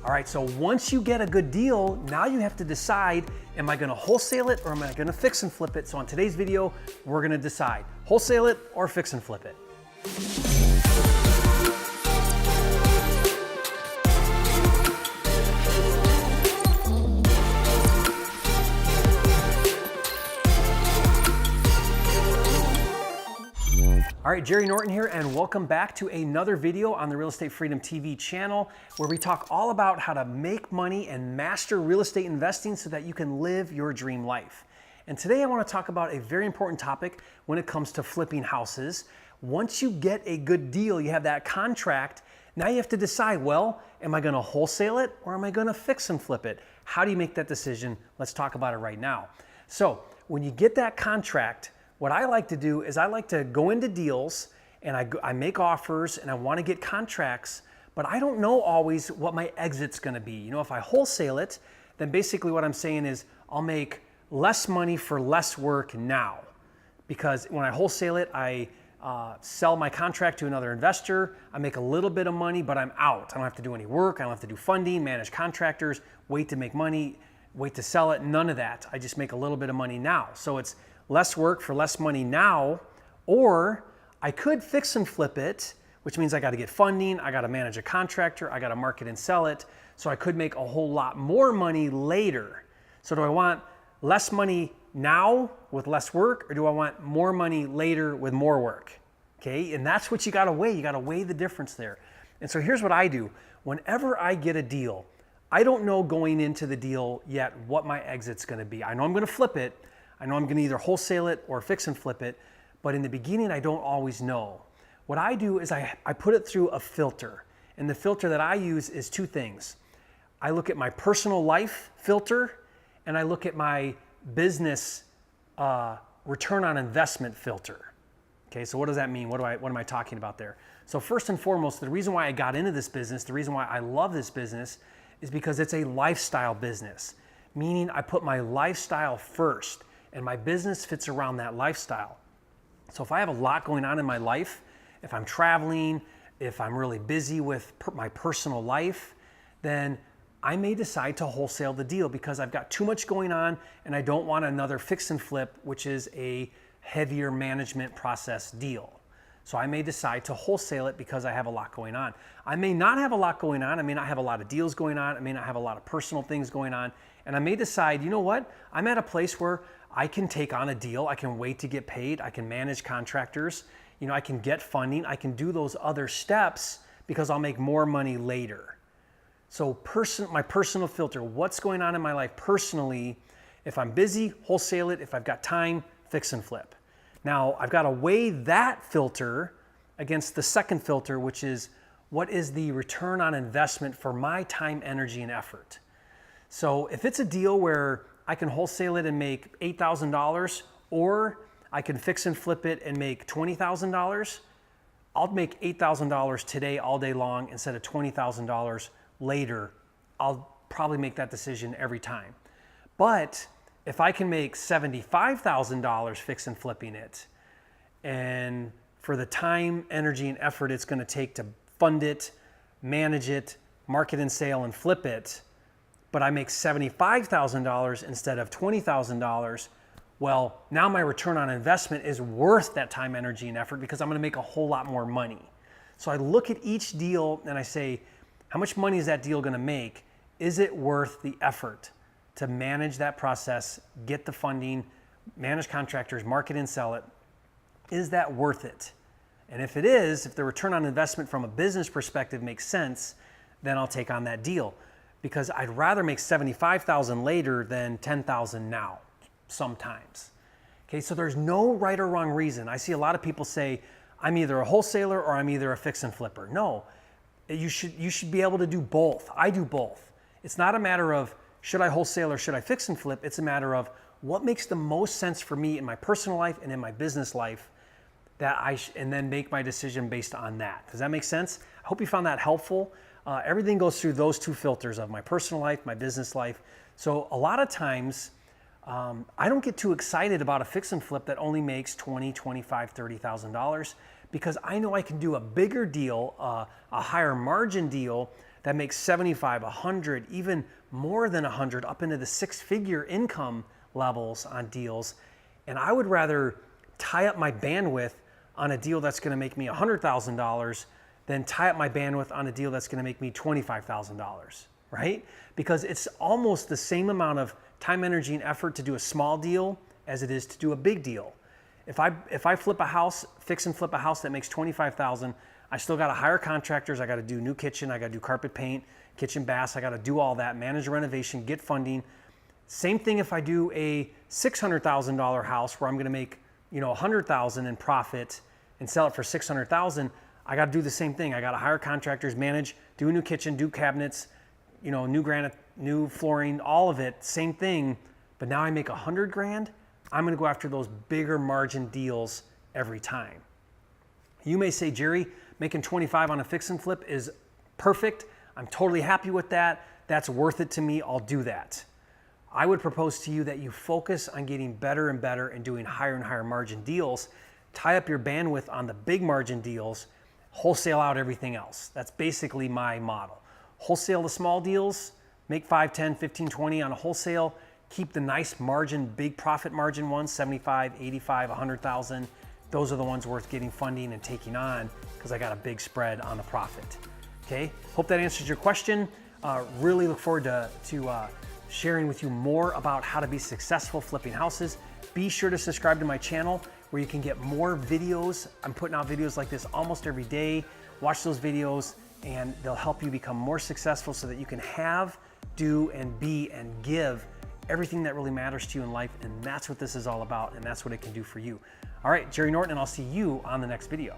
All right, so once you get a good deal, now you have to decide, am I gonna wholesale it or am I gonna fix and flip it? So on today's video, we're gonna decide, wholesale it or fix and flip it. All right, Jerry Norton here, and welcome back to another video on the Real Estate Freedom TV channel, where we talk all about how to make money and master real estate investing so that you can live your dream life. And today I want to talk about a very important topic when it comes to flipping houses. Once you get a good deal, you have that contract, now you have to decide, well, am I going to wholesale it or am I going to fix and flip it? How do you make that decision? Let's talk about it right now. So when you get that contract, what I like to do is I like to go into deals and I make offers and I want to get contracts, but I don't know always what my exit's going to be. You know, if I wholesale it, then basically what I'm saying is I'll make less money for less work now, because when I wholesale it, I sell my contract to another investor. I make a little bit of money, but I'm out. I don't have to do any work. I don't have to do funding, manage contractors, wait to make money, wait to sell it. None of that. I just make a little bit of money now. So it's less work for less money now, or I could fix and flip it, which means I got to get funding, I got to manage a contractor, I got to market and sell it. So I could make a whole lot more money later. So do I want less money now with less work, or do I want more money later with more work? Okay, and that's what you got to weigh. You got to weigh the difference there. And so here's what I do. Whenever I get a deal, I don't know going into the deal yet what my exit's going to be. I know I'm going to flip it. I know I'm going to either wholesale it or fix and flip it, but in the beginning, I don't always know. What I do is I put it through a filter, and the filter that I use is two things. I look at my personal life filter, and I look at my business return on investment filter. Okay, so what does that mean? What am I talking about there? So first and foremost, the reason why I got into this business, the reason why I love this business is because it's a lifestyle business, meaning I put my lifestyle first. And my business fits around that lifestyle. So if I have a lot going on in my life, if I'm traveling, if I'm really busy with my personal life, then I may decide to wholesale the deal because I've got too much going on and I don't want another fix and flip, which is a heavier management process deal. So I may decide to wholesale it because I have a lot going on. I may not have a lot going on. I may not have a lot of deals going on. I may not have a lot of personal things going on. And I may decide, you know what? I'm at a place where I can take on a deal. I can wait to get paid. I can manage contractors. You know, I can get funding. I can do those other steps because I'll make more money later. So my personal filter, what's going on in my life personally? If I'm busy, wholesale it. If I've got time, fix and flip. Now, I've got to weigh that filter against the second filter, which is what is the return on investment for my time, energy, and effort? So if it's a deal where I can wholesale it and make $8,000, or I can fix and flip it and make $20,000, I'll make $8,000 today all day long instead of $20,000 later. I'll probably make that decision every time. But if I can make $75,000 fix and flipping it, and for the time, energy, and effort it's going to take to fund it, manage it, market and sale, and flip it, but I make $75,000 instead of $20,000, well, now my return on investment is worth that time, energy, and effort because I'm going to make a whole lot more money. So I look at each deal and I say, how much money is that deal going to make? Is it worth the effort to manage that process, get the funding, manage contractors, market and sell it? Is that worth it? And if it is, if the return on investment from a business perspective makes sense, then I'll take on that deal. Because I'd rather make $75,000 later than $10,000 now, sometimes. Okay, so there's no right or wrong reason. I see a lot of people say, I'm either a wholesaler or I'm either a fix and flipper. No, you should be able to do both. I do both. It's not a matter of should I wholesale or should I fix and flip. It's a matter of what makes the most sense for me in my personal life and in my business life, and then make my decision based on that. Does that make sense? I hope you found that helpful. Everything goes through those two filters of my personal life, my business life. So a lot of times, I don't get too excited about a fix and flip that only makes $20,000, $25,000, $30,000 because I know I can do a bigger deal, a higher margin deal that make 75, 100, even more than 100, up into the six-figure income levels on deals. And I would rather tie up my bandwidth on a deal that's going to make me $100,000 than tie up my bandwidth on a deal that's going to make me $25,000, right? Because it's almost the same amount of time, energy, and effort to do a small deal as it is to do a big deal. If I flip a house, fix and flip a house that makes $25,000, I still got to hire contractors. I got to do new kitchen. I got to do carpet paint, kitchen baths. I got to do all that, manage renovation, get funding. Same thing if I do a $600,000 house where I'm going to make, $100,000 in profit and sell it for $600,000. I got to do the same thing. I got to hire contractors, manage, do a new kitchen, do cabinets, new granite, new flooring, all of it, same thing. But now I make $100,000. I'm going to go after those bigger margin deals every time. You may say, Jerry, making 25 on a fix and flip is perfect. I'm totally happy with that. That's worth it to me. I'll do that. I would propose to you that you focus on getting better and better and doing higher and higher margin deals. Tie up your bandwidth on the big margin deals, wholesale out everything else. That's basically my model. Wholesale the small deals, make 5, 10, 15, 20 on a wholesale. Keep the nice margin, big profit margin ones, 75, 85, 100,000. Those are the ones worth getting funding and taking on because I got a big spread on the profit. Okay, hope that answers your question. Really look forward to sharing with you more about how to be successful flipping houses. Be sure to subscribe to my channel where you can get more videos. I'm putting out videos like this almost every day. Watch those videos and they'll help you become more successful so that you can have, do, and be, and give everything that really matters to you in life. And that's what this is all about, and that's what it can do for you. All right, Jerry Norton, and I'll see you on the next video.